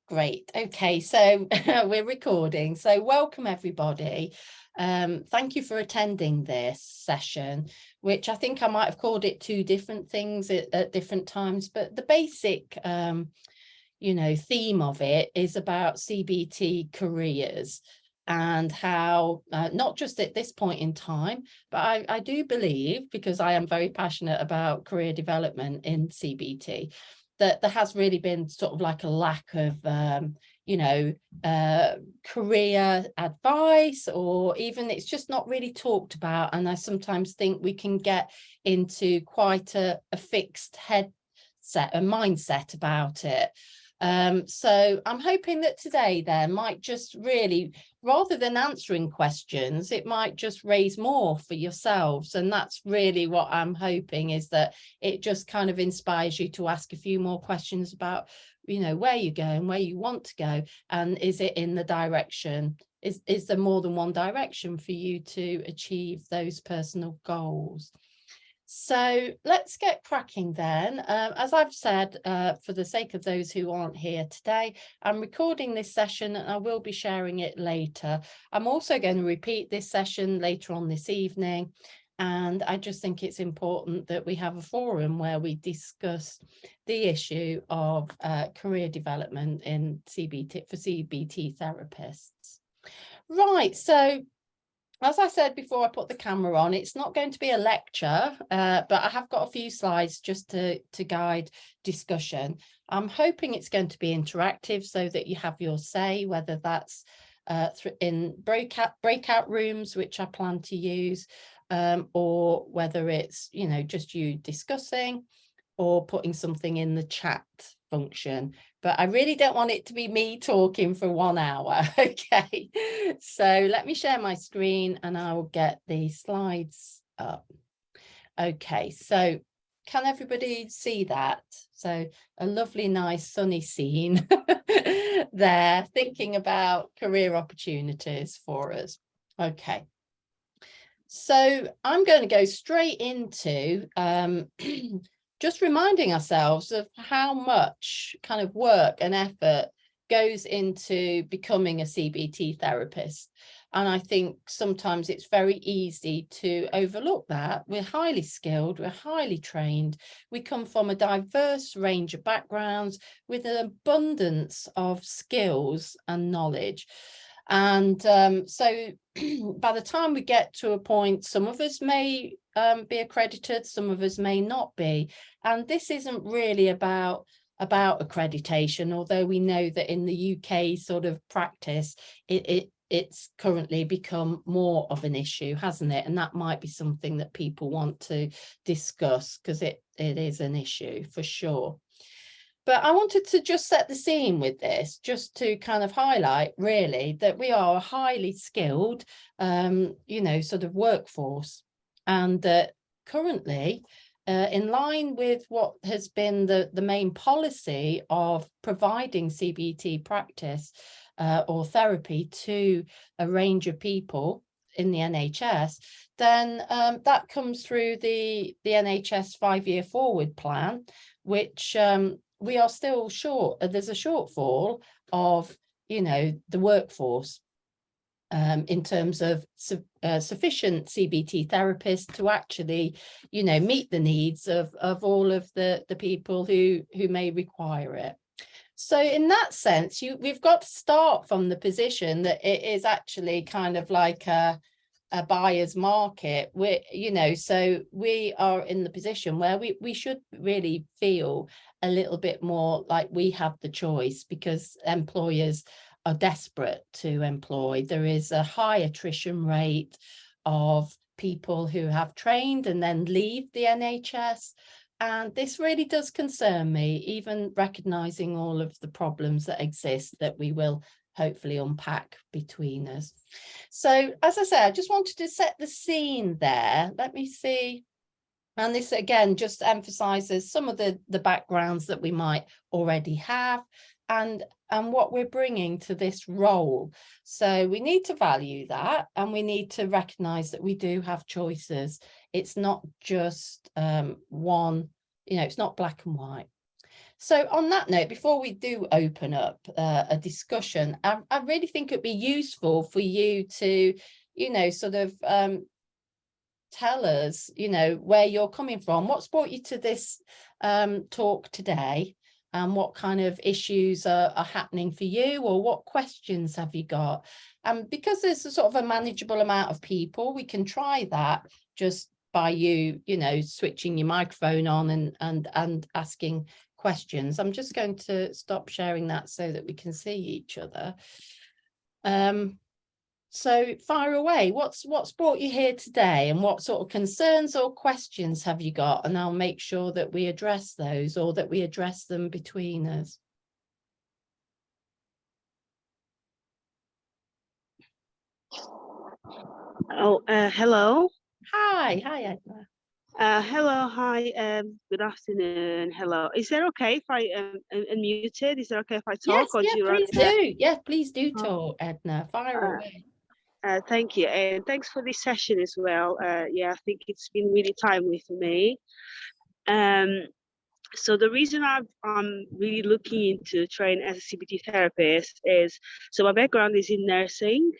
Great. Okay, so we're recording. So welcome everybody. Thank you for attending this session, which I think I might have called it two different things at different times, but the basic theme of it is about CBT careers and how not just at this point in time, but I do believe, because I am very passionate about career development in CBT, that there has really been sort of like a lack of career advice, or even it's just not really talked about. And I sometimes think we can get into quite a fixed mindset about it. So I'm hoping that today there might just really, rather than answering questions, it might just raise more for yourselves. And that's really what I'm hoping, is that it just kind of inspires you to ask a few more questions about, where you're going, where you want to go, and is it in the direction? Is there more than one direction for you to achieve those personal goals? So let's get cracking then. As I've said, for the sake of those who aren't here today, I'm recording this session and I will be sharing it later. I'm also going to repeat this session later on this evening. And I just think it's important that we have a forum where we discuss the issue of career development in CBT for CBT therapists. Right, so as I said before I put the camera on, it's not going to be a lecture, but I have got a few slides just to guide discussion. I'm hoping it's going to be interactive so that you have your say, whether that's in breakout rooms, which I plan to use, or whether it's, just you discussing or putting something in the chat function. But I really don't want it to be me talking for 1 hour. Okay, so let me share my screen and I will get the slides up. Okay, so can everybody see that? So a lovely, nice, sunny scene there, thinking about career opportunities for us. Okay, so I'm going to go straight into just reminding ourselves of how much kind of work and effort goes into becoming a CBT therapist. And I think sometimes it's very easy to overlook that. We're highly skilled, we're highly trained, we come from a diverse range of backgrounds with an abundance of skills and knowledge. And so by the time we get to a point, some of us may be accredited, some of us may not be. And this isn't really about accreditation, although we know that in the UK sort of practice, it's currently become more of an issue, hasn't it? And that might be something that people want to discuss, because it is an issue for sure. But I wanted to just set the scene with this, just to kind of highlight really that we are a highly skilled, sort of workforce, and that currently, in line with what has been the main policy of providing CBT practice or therapy to a range of people in the NHS, then that comes through the NHS 5-year forward plan, which we are still short. There's a shortfall of, the workforce in terms of sufficient CBT therapists to actually, meet the needs of all of the people who may require it. So in that sense, we've got to start from the position that it is actually kind of like a buyer's market. So we are in the position where we should really feel a little bit more like we have the choice, because employers are desperate to employ. There is a high attrition rate of people who have trained and then leave the NHS. And this really does concern me, even recognizing all of the problems that exist that we will hopefully unpack between us. So, as I said, I just wanted to set the scene there. Let me see. And this again just emphasizes some of the backgrounds that we might already have and what we're bringing to this role. So we need to value that, and we need to recognize that we do have choices. It's not just one, it's not black and white. So on that note, before we do open up a discussion, I really think it'd be useful for you to, sort of tell us, where you're coming from. What's brought you to this talk today, and what kind of issues are happening for you, or what questions have you got? Because there's a sort of a manageable amount of people, we can try that just by you, switching your microphone on and asking questions. I'm just going to stop sharing that so that we can see each other. So fire away. What's brought you here today, and what sort of concerns or questions have you got? And I'll make sure that we address those, or that we address them between us. Oh, hello. Hi, Edna. Hello, hi, good afternoon. Hello. Is that okay if I unmuted? Is that okay if I Yes, talk, or yeah, do you please rather? do. Yes, please do talk, Edna. Fire away. Thank you, and thanks for this session as well. Yeah, I think it's been really timely for me. So the reason I'm really looking into train as a CBT therapist is, so my background is in nursing.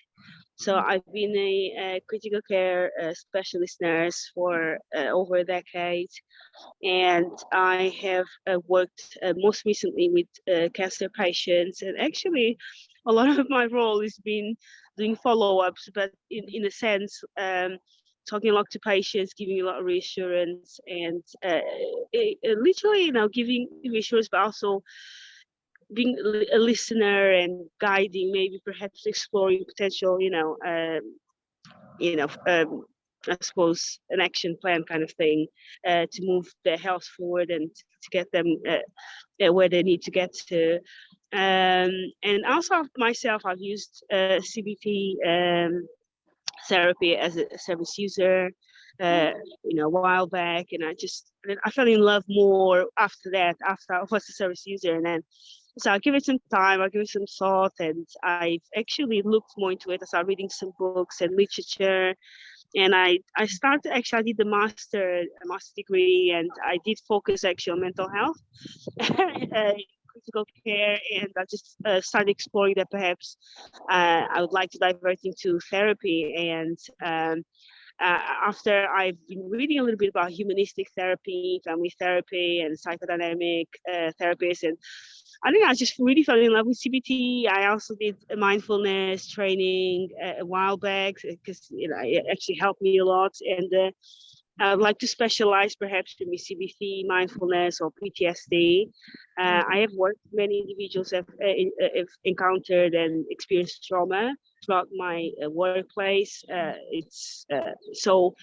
So I've been a critical care specialist nurse for over a decade, and I have worked most recently with cancer patients. And actually, a lot of my role has been doing follow-ups, but in a sense, talking a lot to patients, giving a lot of reassurance, and literally, giving reassurance, but also being a listener and guiding, maybe perhaps exploring potential, I suppose an action plan kind of thing to move their health forward and to get them where they need to get to. And also myself, I've used CBT therapy as a service user, a while back, and I fell in love more after that, after I was a service user. And then so I'll give it some time, I'll give it some thought, and I've actually looked more into it. I started reading some books and literature, and I did the master degree, and I did focus actually on mental health, critical care, and I just started exploring that perhaps I would like to divert into therapy. And after I've been reading a little bit about humanistic therapy, family therapy, and psychodynamic therapies, and I think I just really fell in love with CBT. I also did a mindfulness training a while back because it actually helped me a lot. And I would like to specialize perhaps in CBT, mindfulness, or PTSD. I have worked with many individuals have encountered and experienced trauma throughout my workplace. So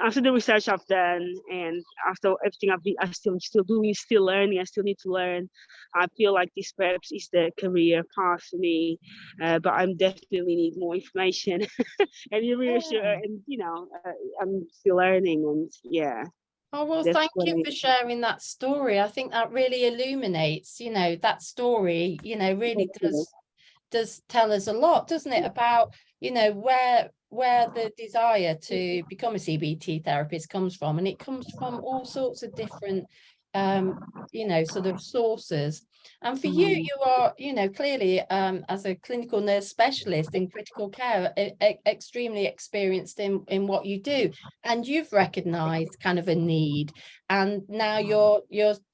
after the research I've done, and after everything I'm still doing, still learning, I still need to learn. I feel like this perhaps is the career path for me, but I'm definitely need more information and reassure, and I'm still learning, and yeah. Oh, well, thank you for sharing that story. I think that really illuminates, that story, really does tell us a lot, doesn't it, about, where the desire to become a CBT therapist comes from. And it comes from all sorts of different, sort of sources. And for you, you are, clearly, as a clinical nurse specialist in critical care, extremely experienced in what you do. And you've recognized kind of a need. And now you're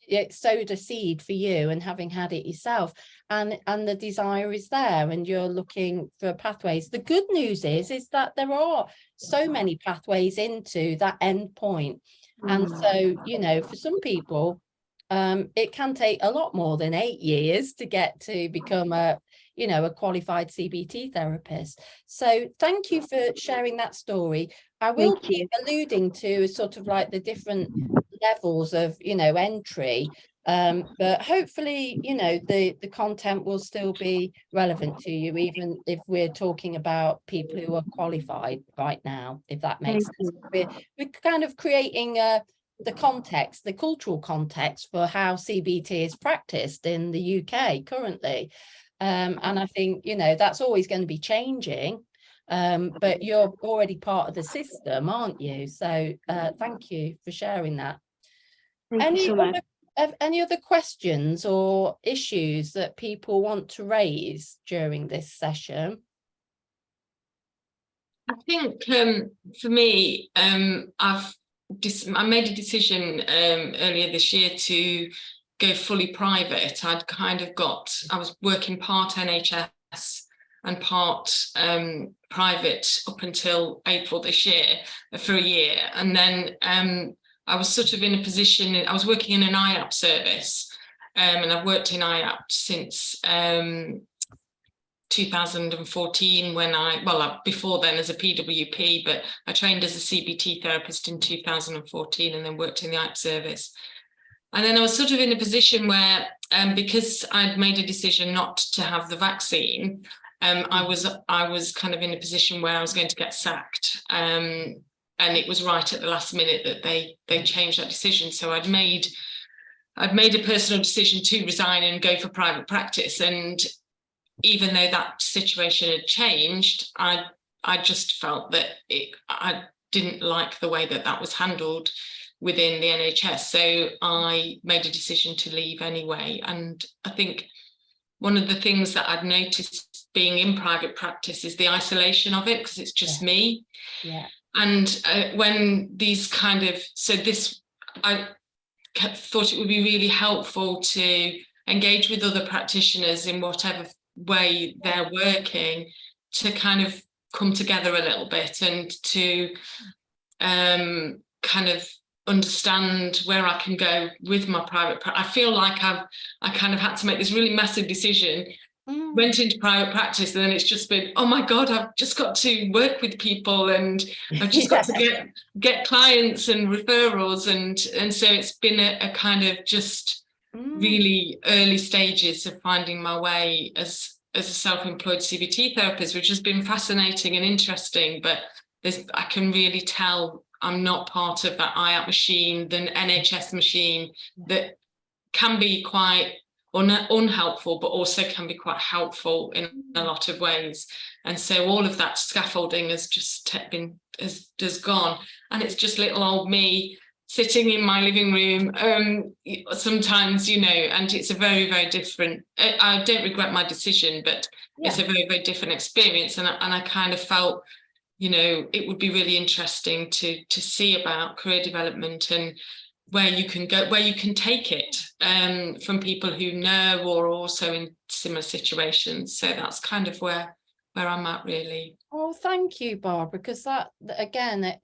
it sowed a seed for you, and having had it yourself, and the desire is there, and you're looking for pathways. The good news is that there are so many pathways into that end point. And so, for some people, it can take a lot more than 8 years to get to become a qualified CBT therapist. So thank you for sharing that story. I will keep alluding to sort of like the different levels of entry, but hopefully the content will still be relevant to you, even if we're talking about people who are qualified right now, if that makes sense. We're kind of creating the context, the cultural context for how CBT is practiced in the UK currently, and I think that's always going to be changing. But you're already part of the system, aren't you? So thank you for sharing that. Thank you so much. Any other questions or issues that people want to raise during this session? I think for me, I made a decision earlier this year to go fully private. I was working part NHS and part private up until April this year for a year. And then I was sort of in a position, I was working in an IAP service, and I've worked in IAP since 2014 when before then as a PWP, but I trained as a CBT therapist in 2014 and then worked in the IAP service. And then I was sort of in a position where, because I'd made a decision not to have the vaccine, I was kind of in a position where I was going to get sacked. And it was right at the last minute that they changed that decision. So I'd made a personal decision to resign and go for private practice. And even though that situation had changed, I just felt that I didn't like the way that was handled within the NHS. So I made a decision to leave anyway. And I think one of the things that I'd noticed being in private practice is the isolation of it, because it's just me. Yeah. And when these I thought it would be really helpful to engage with other practitioners in whatever way they're working, to kind of come together a little bit and to kind of understand where I can go with my private practice. I feel like I kind of had to make this really massive decision, went into private practice, and then it's just been, oh my God, I've just got to work with people and I've just got to get clients and referrals, and so it's been a kind of just really early stages of finding my way as a self-employed CBT therapist, which has been fascinating and interesting, but I can really tell I'm not part of that IAP machine, the NHS machine that can be quite unhelpful, but also can be quite helpful in a lot of ways. And so all of that scaffolding has just has gone, and it's just little old me sitting in my living room sometimes, and it's a very, very different, I don't regret my decision, but it's a very, very different experience. And I kind of felt, it would be really interesting to see about career development and where you can go, where you can take it from people who know or are also in similar situations. So that's kind of where I'm at, really. Oh, thank you, Barbara, because that, again,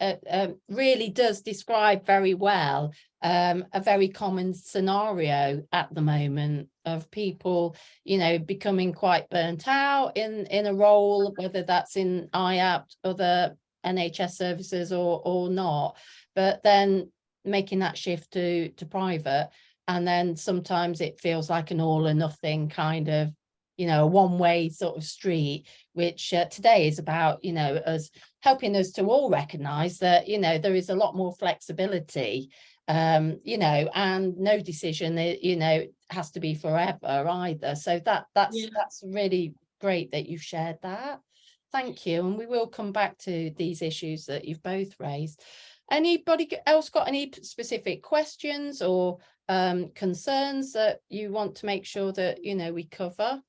really does describe very well a very common scenario at the moment of people, becoming quite burnt out in a role, whether that's in IAP, other NHS services or not, but then making that shift to private. And then sometimes it feels like an all or nothing kind of, a one-way sort of street, which today is about, us helping us to all recognize that, there is a lot more flexibility, and no decision, has to be forever either. So that's really great that you've shared that. Thank you. And we will come back to these issues that you've both raised. Anybody else got any specific questions or concerns that you want to make sure that, we cover?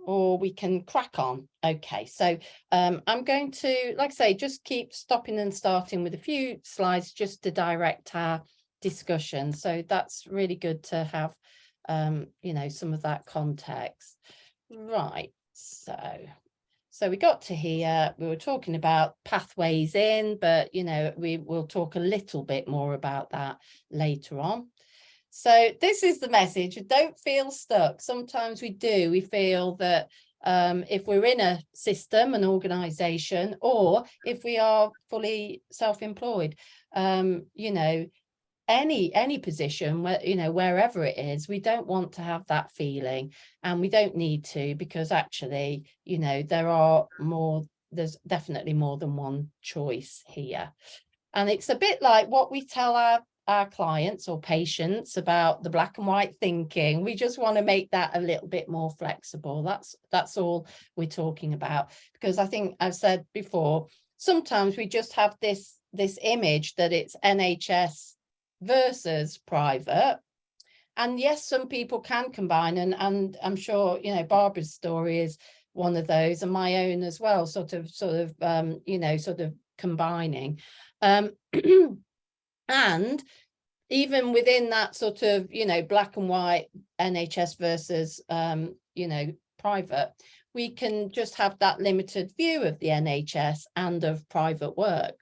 Or we can crack on. Okay, so I'm going to, like I say, just keep stopping and starting with a few slides just to direct our discussion. So that's really good to have, some of that context. Right, so we got to here, we were talking about pathways in, but, we will talk a little bit more about that later on. So this is the message. Don't feel stuck. Sometimes we do. We feel that if we're in a system, an organization, or if we are fully self-employed, any position where, wherever it is, we don't want to have that feeling, and we don't need to, because actually, there's definitely more than one choice here. And it's a bit like what we tell our clients or patients about the black and white thinking. We just want to make that a little bit more flexible. That's all we're talking about, because I think I've said before, sometimes we just have this image that it's NHS versus private. And yes, some people can combine, and I'm sure, you know, Barbara's story is one of those, and my own as well, sort of you know, sort of combining. And even within that sort of, you know, black and white NHS versus, you know, private, we can just have that limited view of the NHS and of private work,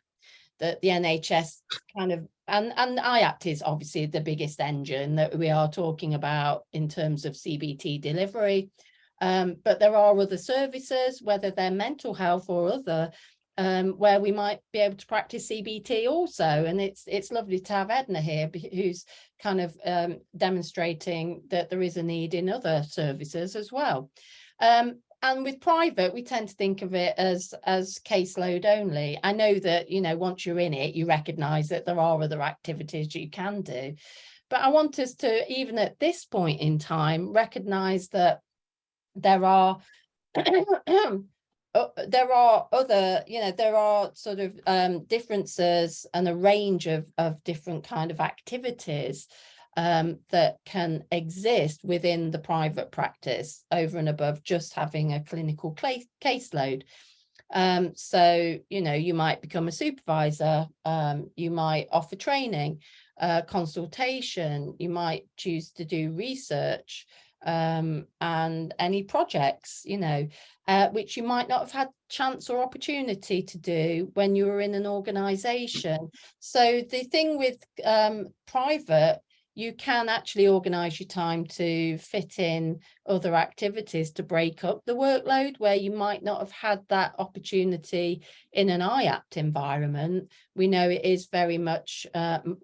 that the NHS kind of, and IAPT is obviously the biggest engine that we are talking about in terms of CBT delivery. But there are other services, whether they're mental health or other, where we might be able to practice CBT also. And it's lovely to have Edna here, who's kind of demonstrating that there is a need in other services as well. And with private, we tend to think of it as caseload only. I know that, you know, once you're in it, you recognise that there are other activities you can do. But I want us to, even at this point in time, recognise that there are there are other, you know, there are sort of differences and a range of different kind of activities that can exist within the private practice over and above just having a clinical caseload. So, you know, you might become a supervisor, you might offer training, consultation, you might choose to do research, and any projects, you know, which you might not have had chance or opportunity to do when you were in an organisation. So the thing with private, you can actually organise your time to fit in other activities to break up the workload where you might not have had that opportunity in an IAPT environment. We know it is very much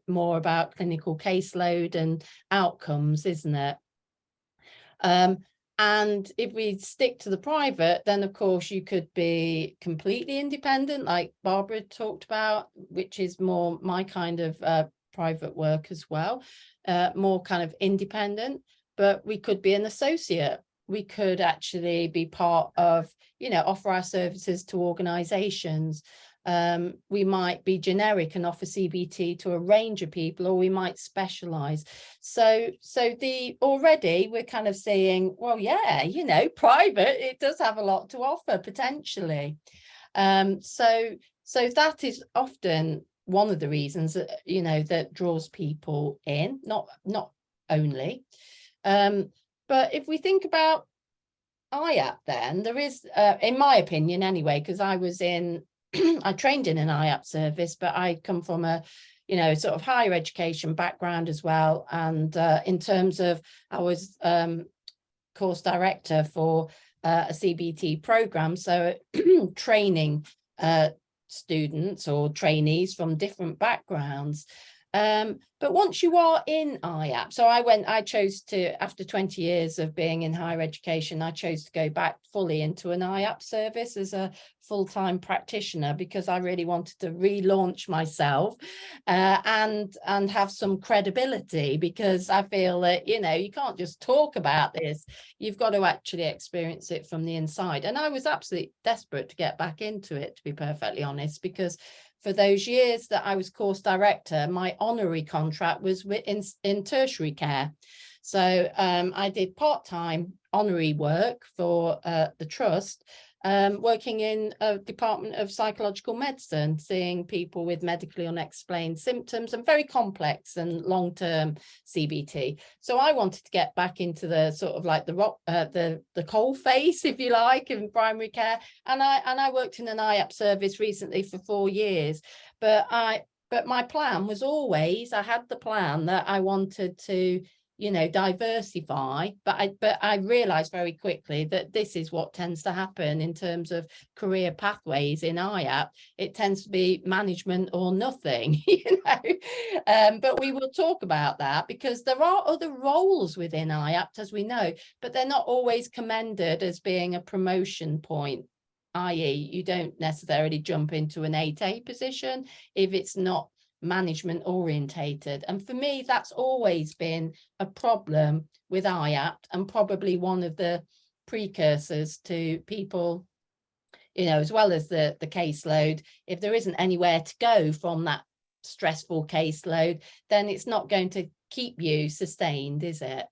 more about clinical caseload and outcomes, isn't it? And if we stick to the private, then of course you could be completely independent, like Barbara talked about, which is more my kind of private work as well, more kind of independent. But we could be an associate. We could actually be part of, you know, offer our services to organizations. We might be generic and offer CBT to a range of people, or we might specialize. So already we're kind of saying, well, yeah, you know, private, it does have a lot to offer potentially. So that is often one of the reasons that, you know, that draws people in, not only. But if we think about IAPT, then there is, in my opinion anyway, because I was in, I trained in an IAPT service, but I come from a, you know, sort of higher education background as well. And in terms of, I was course director for a CBT program, so training students or trainees from different backgrounds. But once you are in IAPT, so I chose to, after 20 years of being in higher education, I chose to go back fully into an IAPT service as a full-time practitioner, because I really wanted to relaunch myself and have some credibility, because I feel that, you know, you can't just talk about this, you've got to actually experience it from the inside. And I was absolutely desperate to get back into it, to be perfectly honest, because for those years that I was course director, my honorary contract was in tertiary care. So I did part-time honorary work for the trust, working in a department of psychological medicine, seeing people with medically unexplained symptoms and very complex and long-term CBT. So I wanted to get back into the sort of like the coal face, if you like, in primary care. And I worked in an IAPT service recently for 4 years, but my plan was always, I had the plan that I wanted to, you know, diversify, but I realized very quickly that this is what tends to happen in terms of career pathways in IAPT. It tends to be management or nothing, you know. But we will talk about that, because there are other roles within IAPT, as we know, but they're not always commended as being a promotion point, i.e. you don't necessarily jump into an 8A position if it's not management orientated. And for me, that's always been a problem with IAPT, and probably one of the precursors to people, you know, as well as the caseload, if there isn't anywhere to go from that stressful caseload, then it's not going to keep you sustained, is it?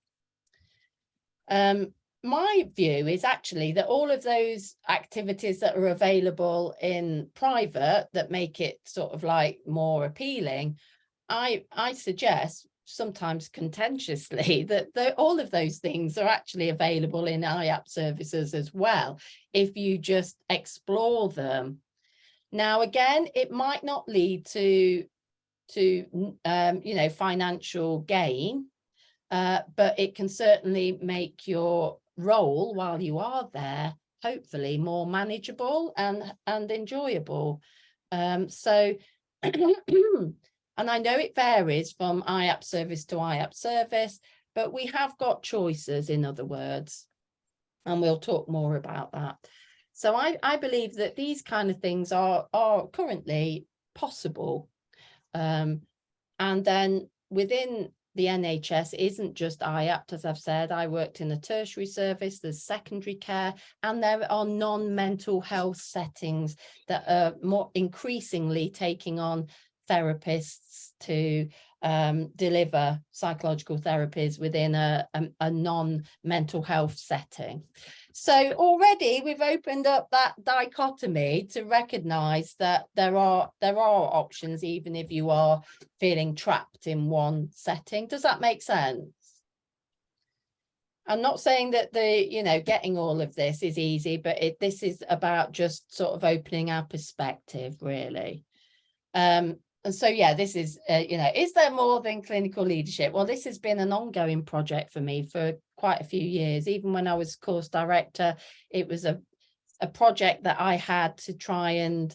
My view is actually that all of those activities that are available in private that make it sort of like more appealing, I suggest, sometimes contentiously, that all of those things are actually available in IAP services as well, if you just explore them. Now, again, it might not lead to financial gain, but it can certainly make your role while you are there hopefully more manageable and enjoyable. So and I know it varies from IAP service to IAP service, but we have got choices, in other words, and we'll talk more about that. So I believe that these kind of things are currently possible. And then within the NHS isn't just IAPT, as I've said. I worked in the tertiary service, there's secondary care, and there are non-mental health settings that are more increasingly taking on therapists to deliver psychological therapies within a non-mental health setting. So already we've opened up that dichotomy to recognize that there are options, even if you are feeling trapped in one setting. Does that make sense? I'm not saying that getting all of this is easy, but this is about just sort of opening our perspective, really. And so, yeah, this is, is there more than clinical leadership? Well, this has been an ongoing project for me for quite a few years. Even when I was course director, it was a project that I had to try and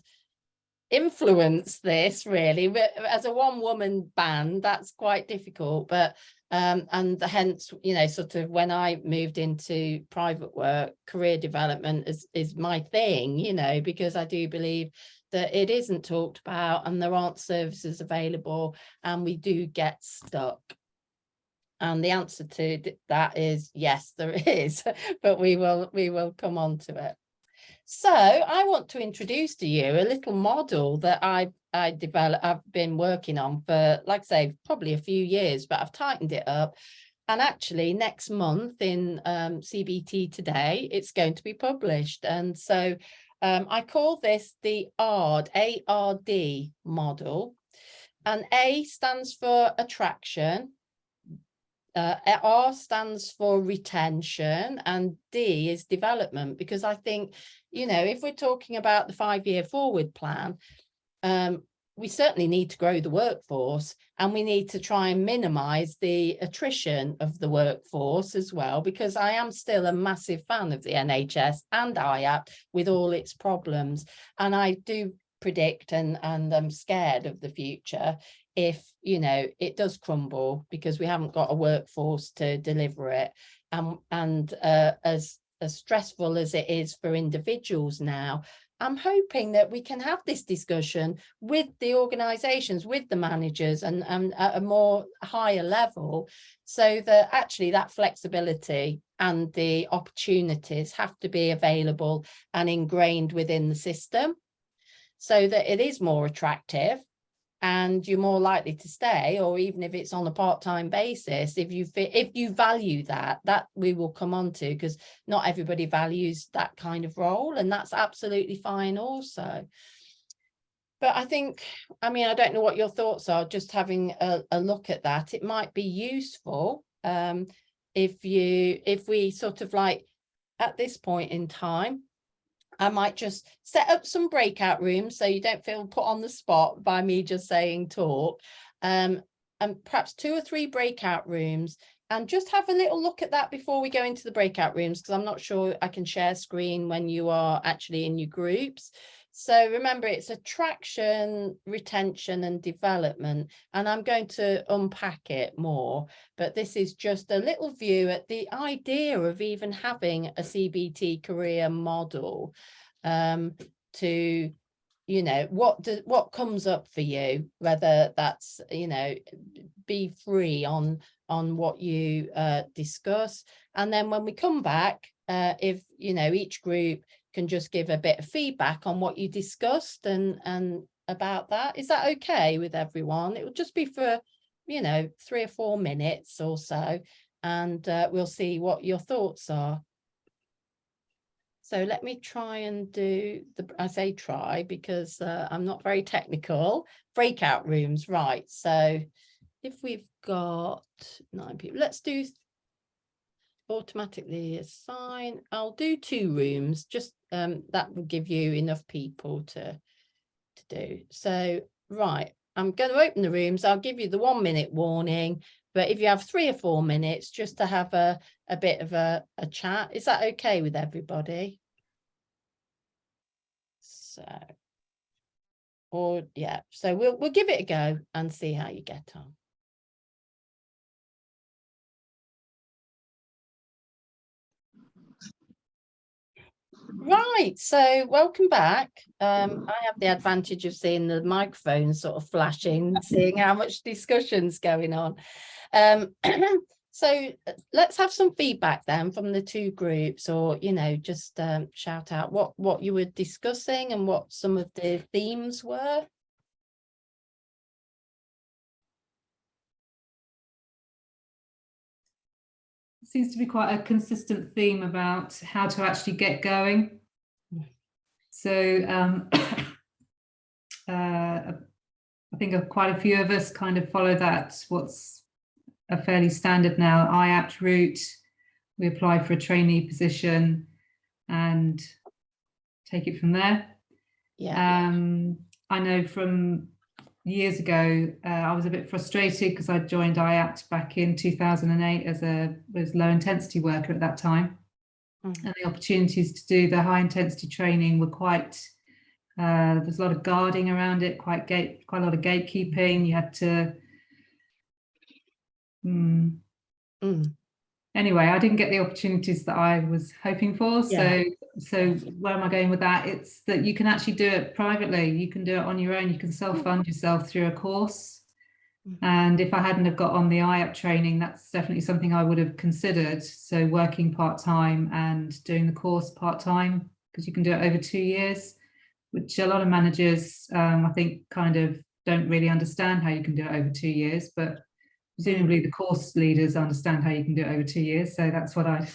influence this, really. But as a one-woman band, that's quite difficult. But and hence, sort of when I moved into private work, career development is my thing, because I do believe that it isn't talked about and there aren't services available and we do get stuck. And the answer to that is yes, there is, but we will come on to it. So I want to introduce to you a little model that I've been working on for, like I say, probably a few years, but I've tightened it up. And actually next month in CBT Today, it's going to be published. And so I call this the ARD, A-R-D model. And A stands for attraction, R stands for retention, and D is development, because I think, if we're talking about the 5-year forward plan, we certainly need to grow the workforce, and we need to try and minimize the attrition of the workforce as well, because I am still a massive fan of the NHS and IAP with all its problems. And I do predict and I'm scared of the future if, it does crumble because we haven't got a workforce to deliver it. And as stressful as it is for individuals now, I'm hoping that we can have this discussion with the organisations, with the managers, and at a more higher level, so that actually that flexibility and the opportunities have to be available and ingrained within the system, so that it is more attractive and you're more likely to stay, or even if it's on a part-time basis, if you value that we will come on to, because not everybody values that kind of role, and that's absolutely fine also. But I think, I don't know what your thoughts are, just having a look at that. It might be useful if we sort of like, at this point in time, I might just set up some breakout rooms so you don't feel put on the spot by me just saying talk, and perhaps 2 or 3 breakout rooms, and just have a little look at that before we go into the breakout rooms, because I'm not sure I can share screen when you are actually in your groups. So remember, it's attraction, retention and development, and I'm going to unpack it more, but this is just a little view at the idea of even having a CBT career model, to, what comes up for you, whether that's, be free on what you discuss. And then when we come back, if, each group can just give a bit of feedback on what you discussed, and about that. Is that okay with everyone? It will just be for, 3 or 4 minutes or so, and we'll see what your thoughts are. So let me try and do I say try because I'm not very technical. Breakout rooms, right? So if we've got 9 people, let's do automatically assign. I'll do 2 rooms, just that will give you enough people to do. So right, I'm going to open the rooms. I'll give you the 1 minute warning, but if you have 3 or 4 minutes just to have a bit of a chat, is that okay with everybody? So, or yeah, so we'll give it a go and see how you get on. Right, so welcome back. I have the advantage of seeing the microphone sort of flashing, seeing how much discussion's going on. So let's have some feedback then from the 2 groups, or just shout out what you were discussing and what some of the themes were. Seems to be quite a consistent theme about how to actually get going. So I think quite a few of us kind of follow that, what's a fairly standard now IAPT route. We apply for a trainee position and take it from there. Yeah. I know from years ago, I was a bit frustrated because I joined IAPT back in 2008 as low intensity worker at that time. And the opportunities to do the high intensity training were quite, there's a lot of guarding around it, quite a lot of gatekeeping. You had to, anyway, I didn't get the opportunities that I was hoping for. Yeah. So where am I going with that? It's that you can actually do it privately. You can do it on your own. You can self-fund yourself through a course. And if I hadn't have got on the IAP training, that's definitely something I would have considered. So working part-time and doing the course part-time, because you can do it over 2 years, which a lot of managers, I think, kind of don't really understand how you can do it over 2 years, but presumably the course leaders understand how you can do it over 2 years. So that's what I...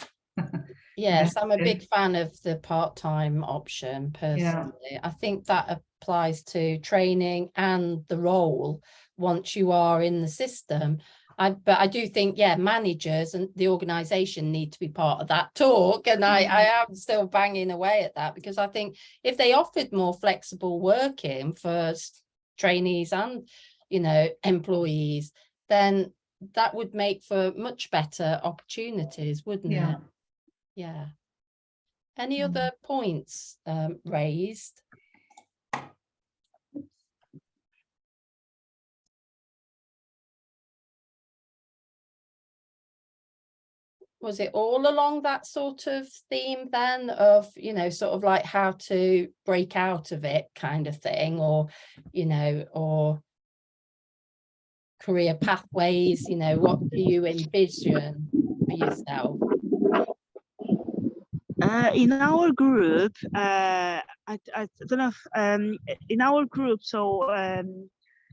Yes, I'm a big fan of the part-time option personally. Yeah. I think that applies to training and the role once you are in the system. But I do think, yeah, managers and the organisation need to be part of that talk. And I am still banging away at that, because I think if they offered more flexible working for trainees and, employees, then that would make for much better opportunities, wouldn't it? Yeah. Any other points raised? Was it all along that sort of theme then of, sort of like how to break out of it kind of thing, or, or career pathways, what do you envision for yourself? In our group, I don't know if, in our group, so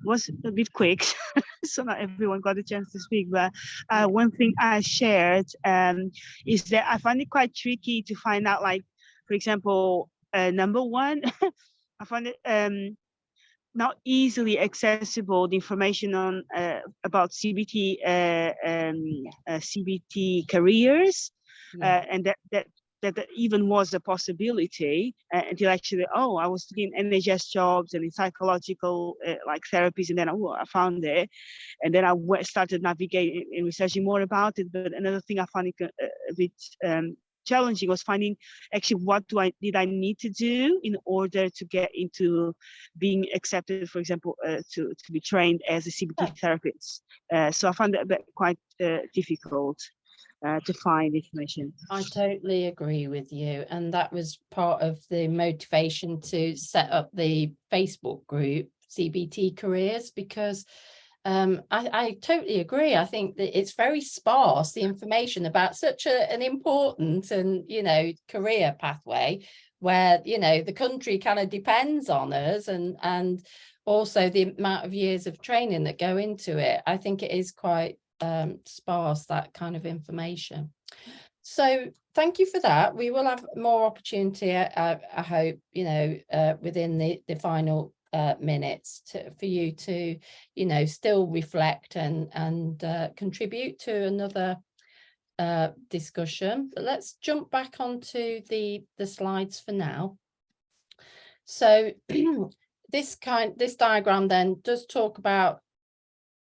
was a bit quick, so not everyone got a chance to speak, but one thing I shared is that I find it quite tricky to find out, like, for example, number one, I find it not easily accessible, the information on about CBT CBT careers, and that even was a possibility until actually, I was doing NHS jobs and in psychological like therapies, and then I found it, and then I started navigating and researching more about it. But another thing I found it a bit challenging was finding actually what did I need to do in order to get into being accepted, for example, to be trained as a CBT therapist. So I found that quite difficult to find information. I totally agree with you, and that was part of the motivation to set up the Facebook group CBT Careers, because I totally agree. I think that it's very sparse, the information about such an important and career pathway, where, you know, the country kind of depends on us, and also the amount of years of training that go into it. I think it is quite sparse, that kind of information. So thank you for that. We will have more opportunity, I hope, you know, within the final minutes for you to, you know, still reflect and contribute to another discussion. But let's jump back onto the slides for now. So this diagram then does talk about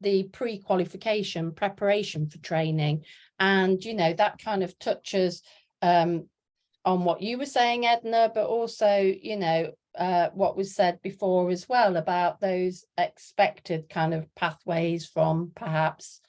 the pre-qualification preparation for training, and you know, that kind of touches on what you were saying, Edna, but also, you know, what was said before as well about those expected kind of pathways from perhaps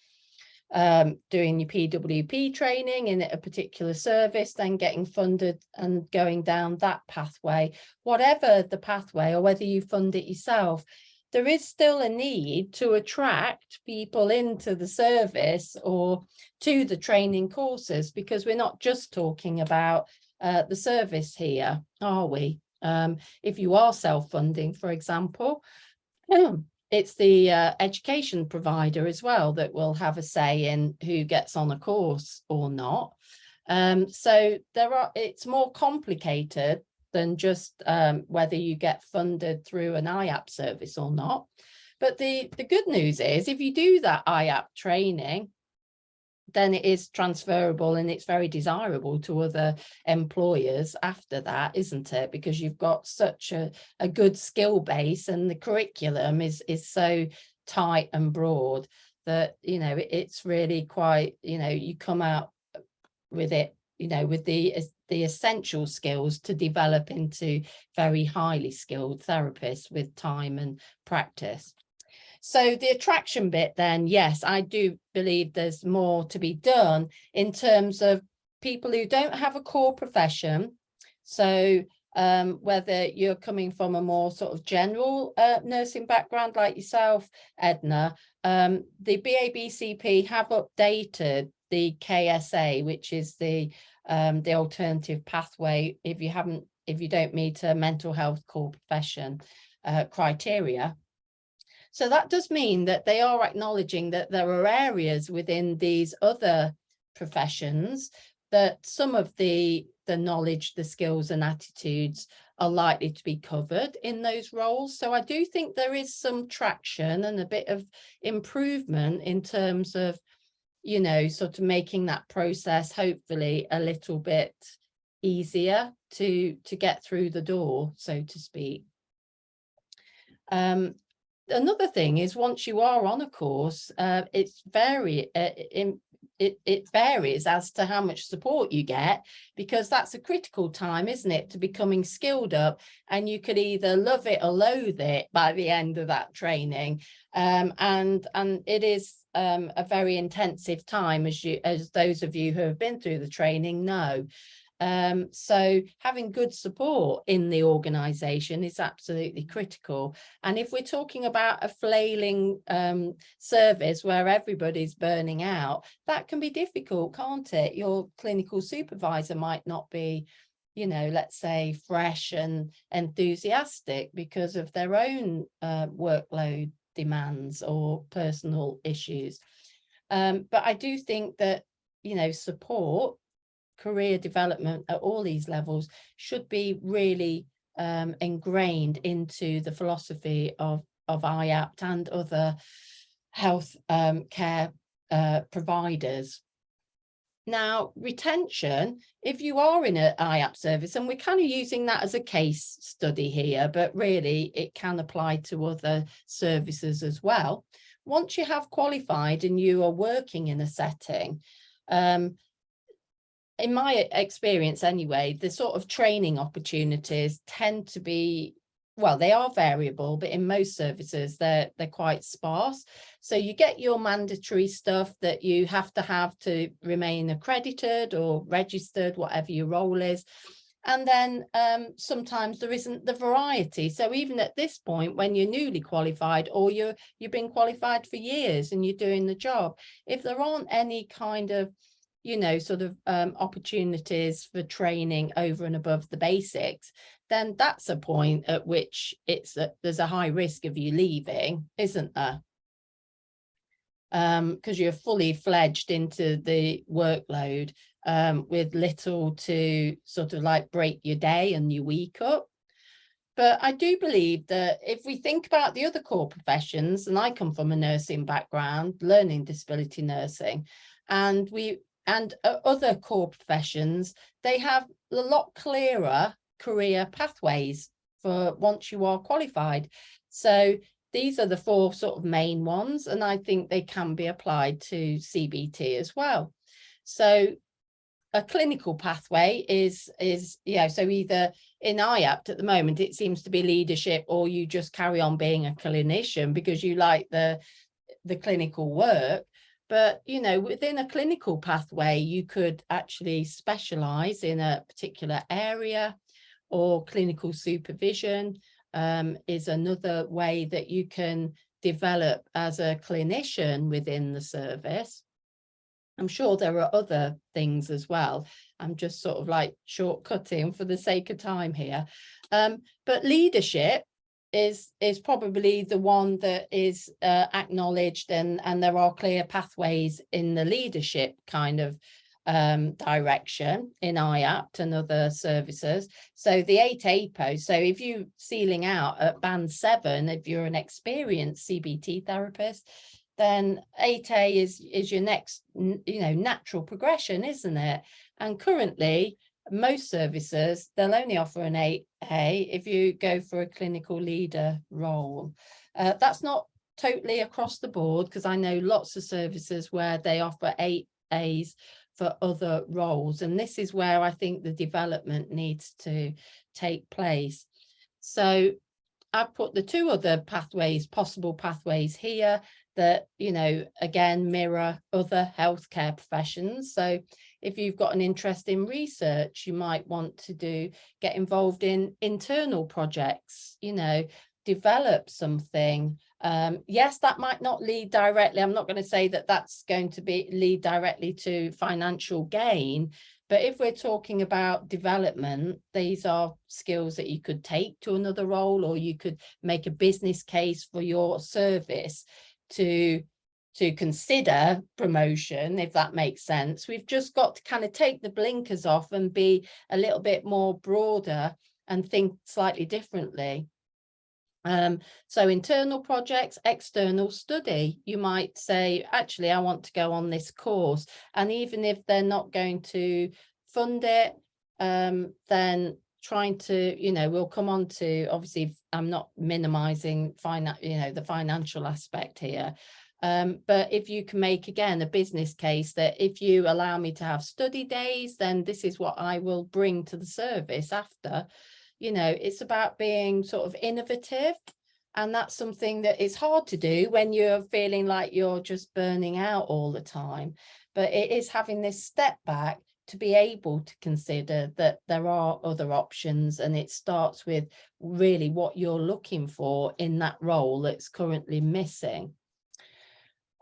doing your PWP training in a particular service, then getting funded and going down that pathway. Whatever the pathway, or whether you fund it yourself, there is still a need to attract people into the service or to the training courses, because we're not just talking about the service here, are we? If you are self-funding, for example, it's the education provider as well that will have a say in who gets on a course or not. So it's more complicated than just whether you get funded through an IAP service or not. But the good news is, if you do that IAP training, then it is transferable, and it's very desirable to other employers after that, isn't it? Because you've got such a good skill base, and the curriculum is so tight and broad that, you know, it's really quite, you know, you come out with it, you know, with the essential skills to develop into very highly skilled therapists with time and practice. So the attraction bit then, yes, I do believe there's more to be done in terms of people who don't have a core profession. So whether you're coming from a more sort of general nursing background like yourself, Edna, the BABCP have updated the KSA, which is the alternative pathway if you don't meet a mental health core profession criteria. So that does mean that they are acknowledging that there are areas within these other professions that some of the knowledge, the skills and attitudes are likely to be covered in those roles. So I do think there is some traction and a bit of improvement in terms of, you know, sort of making that process hopefully a little bit easier to get through the door, so to speak. Another thing is, once you are on a course, it varies as to how much support you get, because that's a critical time, isn't it, to becoming skilled up, and you could either love it or loathe it by the end of that training. And it is a very intensive time, as those of you who have been through the training know. So having good support in the organisation is absolutely critical. And if we're talking about a flailing service where everybody's burning out, that can be difficult, can't it? Your clinical supervisor might not be, you know, let's say fresh and enthusiastic because of their own workload demands or personal issues. But I do think that, you know, support, career development at all these levels should be really ingrained into the philosophy of IAPT and other health care providers. Now, retention, if you are in an IAPT service, and we're kind of using that as a case study here, but really it can apply to other services as well. Once you have qualified and you are working in a setting, in my experience anyway, the sort of training opportunities tend to be, well, they are variable, but in most services they're quite sparse. So you get your mandatory stuff that you have to remain accredited or registered, whatever your role is. And then sometimes there isn't the variety. So even at this point, when you're newly qualified, or you've been qualified for years and you're doing the job, if there aren't any kind of you know, sort of opportunities for training over and above the basics, then that's a point at which there's a high risk of you leaving, isn't there? Because you're fully fledged into the workload with little to sort of like break your day and your week up. But I do believe that if we think about the other core professions, and I come from a nursing background, learning disability nursing, and other core professions, they have a lot clearer career pathways for once you are qualified. So these are the 4 sort of main ones, and I think they can be applied to CBT as well. So a clinical pathway is so either in IAPT at the moment, it seems to be leadership, or you just carry on being a clinician because you like the clinical work. But, you know, within a clinical pathway, you could actually specialize in a particular area, or clinical supervision is another way that you can develop as a clinician within the service. I'm sure there are other things as well. I'm just sort of like shortcutting for the sake of time here. But leadership is probably the one that is acknowledged, and there are clear pathways in the leadership kind of direction in IAPT and other services. So the 8A post, so if you ceiling out at band 7, if you're an experienced CBT therapist, then 8A is your next, you know, natural progression, isn't it? And currently, most services, they'll only offer an 8A if you go for a clinical leader role. That's not totally across the board, because I know lots of services where they offer 8As for other roles. And this is where I think the development needs to take place. So I've put the 2 other pathways, possible pathways here, that, you know, again, mirror other healthcare professions. So if you've got an interest in research, you might want to get involved in internal projects, you know, develop something. Yes, that might not lead directly. I'm not going to say that that's going to lead directly to financial gain. But if we're talking about development, these are skills that you could take to another role, or you could make a business case for your service to consider promotion, if that makes sense. We've just got to kind of take the blinkers off and be a little bit more broader and think slightly differently. So internal projects, external study, you might say, actually, I want to go on this course. And even if they're not going to fund it, then trying to, you know, we'll come on to, obviously, I'm not minimizing the financial aspect here. But if you can make, again, a business case that if you allow me to have study days, then this is what I will bring to the service after. You know, it's about being sort of innovative. And that's something that is hard to do when you're feeling like you're just burning out all the time. But it is having this step back to be able to consider that there are other options, and it starts with really what you're looking for in that role that's currently missing.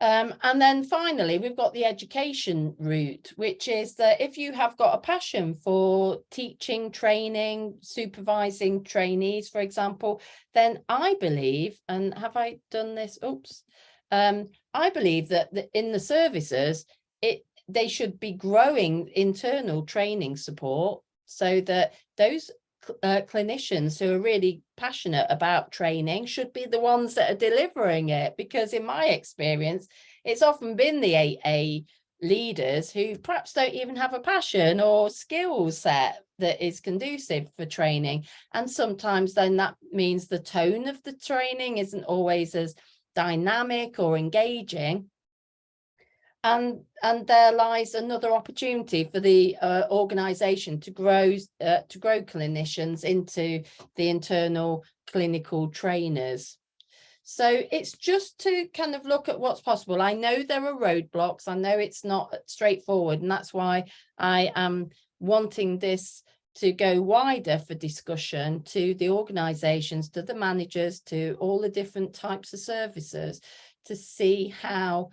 And then finally, we've got the education route, which is that if you have got a passion for teaching, training, supervising trainees, for example, then I believe, and have I done this? Oops. I believe that in the services, they should be growing internal training support so that those clinicians who are really passionate about training should be the ones that are delivering it, because in my experience it's often been the 8A leaders who perhaps don't even have a passion or skill set that is conducive for training, and sometimes then that means the tone of the training isn't always as dynamic or engaging. And there lies another opportunity for the organisation to grow clinicians into the internal clinical trainers. So it's just to kind of look at what's possible. I know there are roadblocks. I know it's not straightforward, and that's why I am wanting this to go wider for discussion to the organisations, to the managers, to all the different types of services, to see how,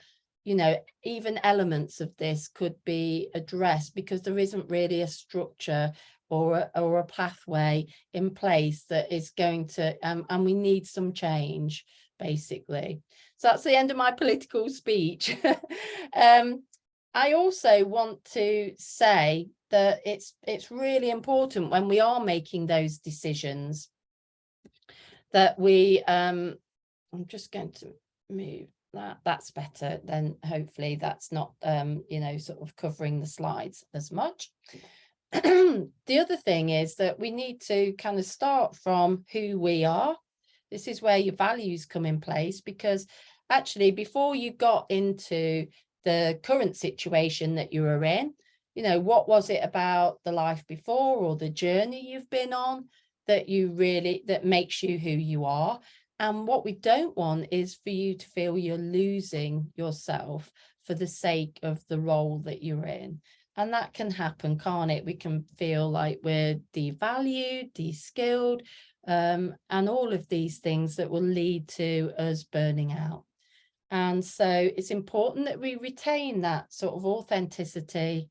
you know, even elements of this could be addressed, because there isn't really a structure or a pathway in place that is going to, and we need some change, basically. So that's the end of my political speech. I also want to say that it's really important when we are making those decisions that we, I'm just going to move that's better, then hopefully that's not you know, sort of covering the slides as much. The other thing is that we need to kind of start from who we are. This is where your values come in place, because actually before you got into the current situation that you were in, you know, what was it about the life before or the journey you've been on that you really, that makes you who you are? And what we don't want is for you to feel you're losing yourself for the sake of the role that you're in. And that can happen, can't it? We can feel like we're devalued, de-skilled, and all of these things that will lead to us burning out. And so it's important that we retain that sort of authenticity,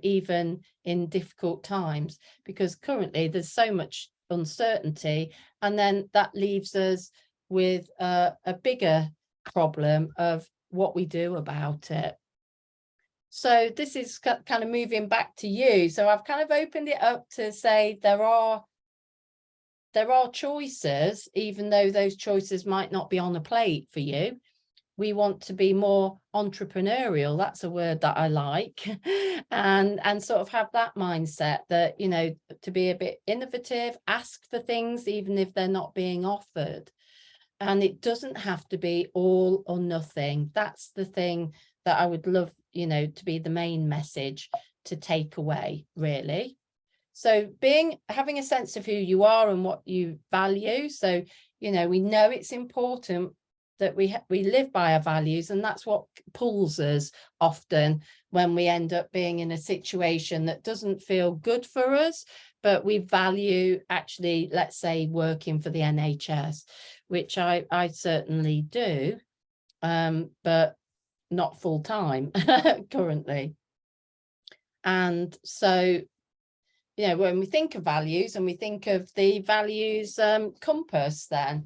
even in difficult times, because currently there's so much uncertainty, and then that leaves us with a bigger problem of what we do about it. So this is kind of moving back to you. So I've kind of opened it up to say there are choices, even though those choices might not be on a plate for you. We want to be more entrepreneurial. That's a word that I like. and sort of have that mindset that, you know, to be a bit innovative, ask for things, even if they're not being offered. And it doesn't have to be all or nothing. That's the thing that I would love, you know, to be the main message to take away, really. So having a sense of who you are and what you value. So, you know, we know it's important that we live by our values, and that's what pulls us often when we end up being in a situation that doesn't feel good for us, but we value actually, let's say, working for the NHS, which I certainly do, but not full time currently. And so, you know, when we think of values and we think of the values compass, then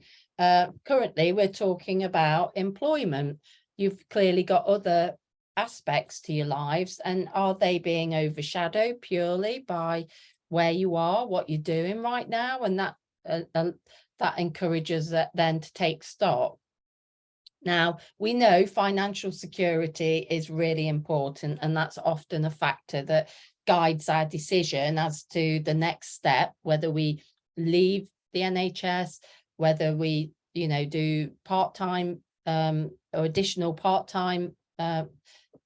currently we're talking about employment. You've clearly got other aspects to your lives, and are they being overshadowed purely by where you are, what you're doing right now? And that encourages that then to take stock. Now, we know financial security is really important, and that's often a factor that guides our decision as to the next step, whether we leave the NHS, whether we, you know, do part-time or additional part-time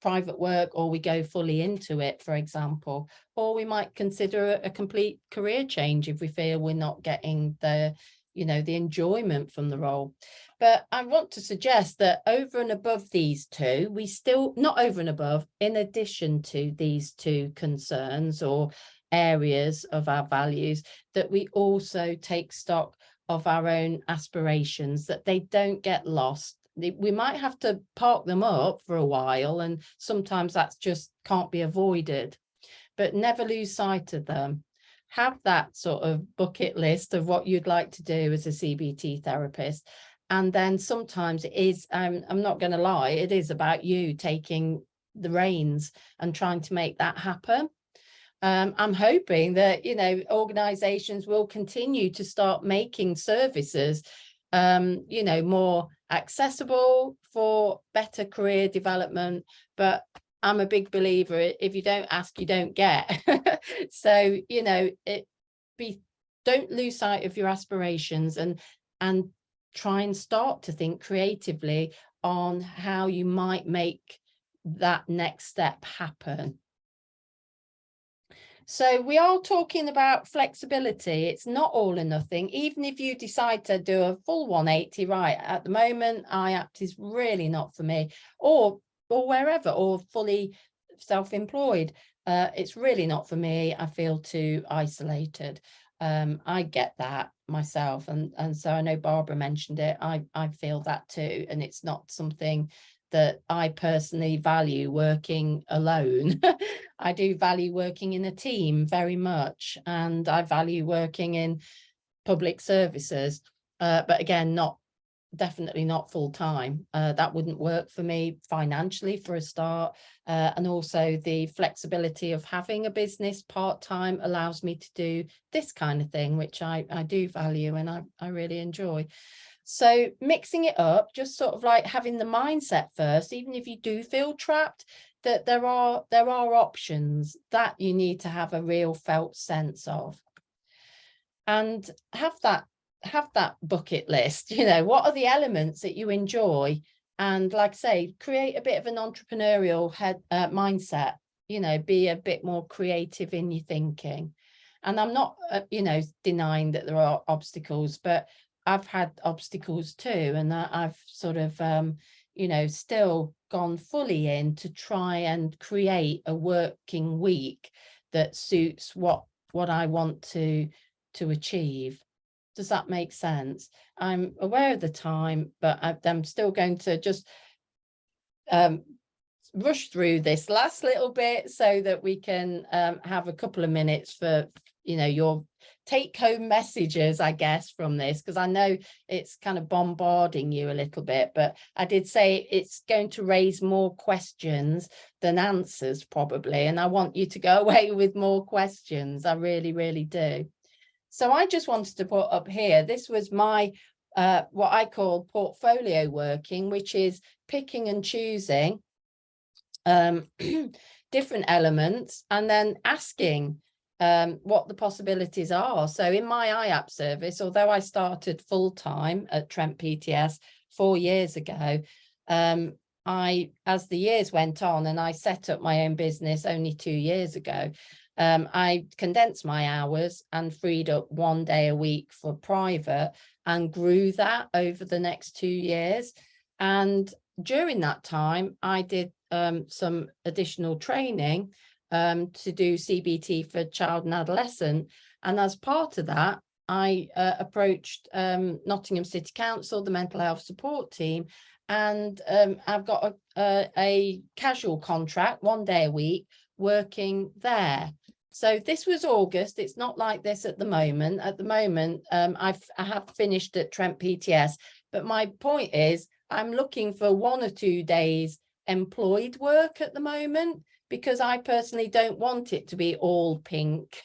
private work, or we go fully into it, for example, or we might consider a complete career change if we feel we're not getting the, you know, the enjoyment from the role. But I want to suggest that over and above these two, we still, not over and above, in addition to these two concerns or areas of our values, that we also take stock of our own aspirations, that they don't get lost. We might have to park them up for a while, and sometimes that's just can't be avoided, but never lose sight of them. Have that sort of bucket list of what you'd like to do as a CBT therapist. And then sometimes it is, I'm not going to lie, it is about you taking the reins and trying to make that happen. I'm hoping that, you know, organizations will continue to start making services, you know, more accessible for better career development. But I'm a big believer, if you don't ask, you don't get. So, you know, don't lose sight of your aspirations, and try and start to think creatively on how you might make that next step happen. So we are talking about flexibility. It's not all or nothing. Even if you decide to do a full 180, right, at the moment, IAPT is really not for me, or wherever, or fully self-employed, it's really not for me. I feel too isolated. I get that myself, and so I know Barbara mentioned it. I feel that too, and it's not something that I personally value working alone. I do value working in a team very much, and I value working in public services, but again, definitely not full time. That wouldn't work for me financially for a start, and also the flexibility of having a business part-time allows me to do this kind of thing, which I do value and I really enjoy. So mixing it up, just sort of like having the mindset first, even if you do feel trapped, that there are options that you need to have a real felt sense of, and have that bucket list. You know, what are the elements that you enjoy, and like I say, create a bit of an entrepreneurial mindset. You know, be a bit more creative in your thinking. And I'm not you know, denying that there are obstacles, but I've had obstacles too, and I've sort of you know, still gone fully in to try and create a working week that suits what I want to achieve. Does that make sense? I'm aware of the time, but I'm still going to just rush through this last little bit so that we can have a couple of minutes for, you know, your take-home messages, I guess, from this, because I know it's kind of bombarding you a little bit, but I did say it's going to raise more questions than answers probably, and I want you to go away with more questions. I really, really do. So I just wanted to put up here, this was my what I call portfolio working, which is picking and choosing different elements and then asking what the possibilities are. So in my IAP service, although I started full-time at Trent PTS 4 years ago, as the years went on and I set up my own business only 2 years ago, I condensed my hours and freed up 1 day a week for private and grew that over the next 2 years. And during that time, I did some additional training to do CBT for child and adolescent. And as part of that, I approached Nottingham City Council, the mental health support team, and I've got a casual contract, 1 day a week, working there. So this was August. It's not like this at the moment. At the moment, I have finished at Trent PTS, but my point is I'm looking for 1 or 2 days employed work at the moment, because I personally don't want it to be all pink,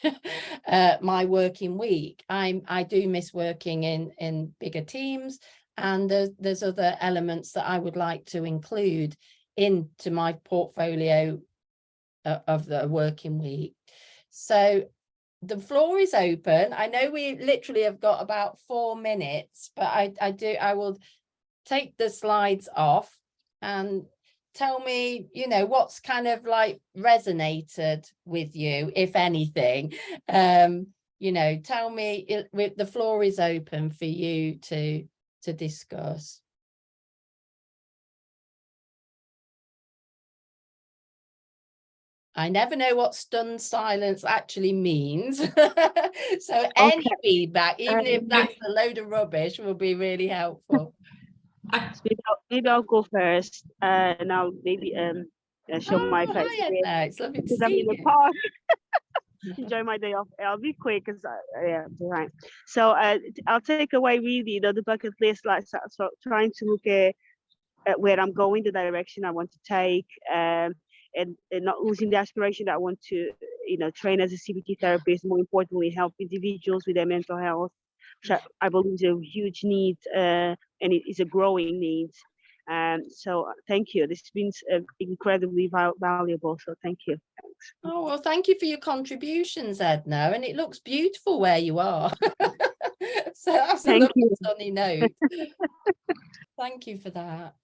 my working week. I do miss working in bigger teams, and there's other elements that I would like to include into my portfolio of the working week. So the floor is open. I know we literally have got about 4 minutes, but I will take the slides off and tell me, you know, what's kind of like resonated with you, if anything. You know, tell me, the floor is open for you to discuss. I never know what stunned silence actually means. So any feedback, even if that's a load of rubbish, will be really helpful. Maybe I'll go first, and I'll maybe show my face. It's lovely to see I'm in the you. park. Enjoy my day off. I'll be quick because yeah, right. So I'll take away really the bucket list, like so trying to look at where I'm going, the direction I want to take, and not losing the aspiration that I want to, you know, train as a CBT therapist. More importantly, help individuals with their mental health, which I believe is a huge need, and it is a growing need. So thank you. This has been incredibly valuable. So thank you. Thanks. Oh, well, thank you for your contributions, Edna. And it looks beautiful where you are. So that's a lovely sunny note. Thank you for that.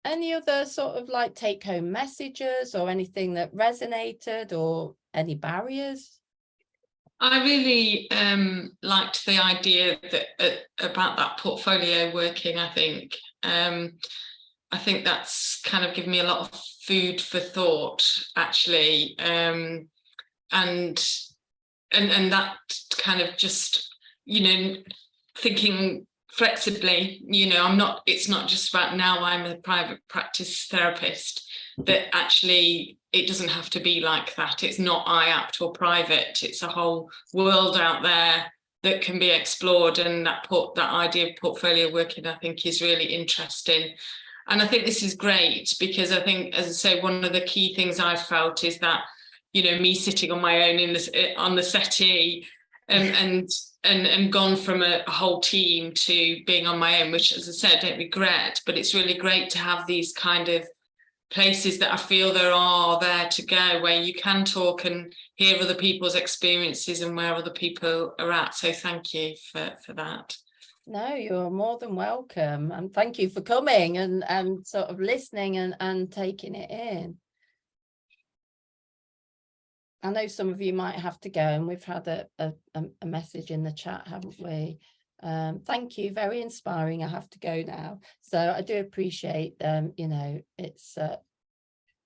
Any other sort of like take home messages or anything that resonated, or any barriers? I really liked the idea that about that portfolio working. I think that's kind of given me a lot of food for thought, actually, and that kind of just, you know, thinking flexibly, you know, it's not just about now I'm a private practice therapist, that actually it doesn't have to be like that. It's not IAPT or private, it's a whole world out there that can be explored, and that idea of portfolio working, I think, is really interesting. And I think this is great because I think, as I say, one of the key things I've felt is that, you know, me sitting on my own on the settee and gone from a whole team to being on my own, which, as I said, I don't regret, but it's really great to have these kind of places that I feel there to go, where you can talk and hear other people's experiences and where other people are at. So thank you for that. No, you're more than welcome, and thank you for coming and sort of listening and taking it in. I know some of you might have to go, and we've had a message in the chat, haven't we? Thank you, very inspiring. I have to go now, so I do appreciate you know, it's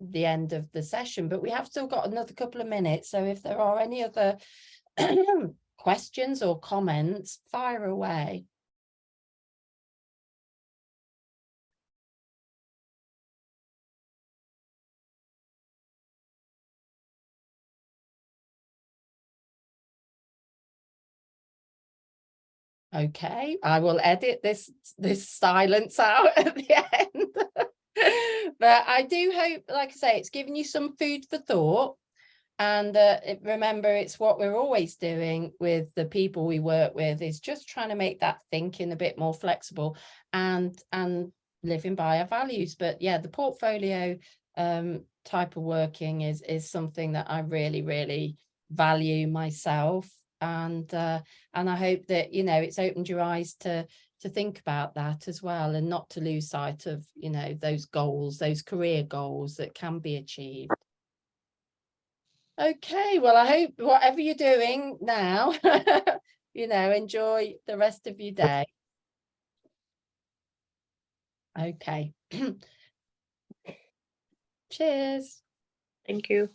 the end of the session, but we have still got another couple of minutes, so if there are any other questions or comments, fire away. Okay, I will edit this silence out at the end. But I do hope, like I say, it's given you some food for thought. And remember, it's what we're always doing with the people we work with, is just trying to make that thinking a bit more flexible and living by our values. But yeah, the portfolio type of working is something that I really, really value myself. And I hope that, you know, it's opened your eyes to think about that as well, and not to lose sight of, you know, those goals, those career goals that can be achieved. Okay, well, I hope whatever you're doing now, you know, enjoy the rest of your day. Okay. Cheers. Thank you.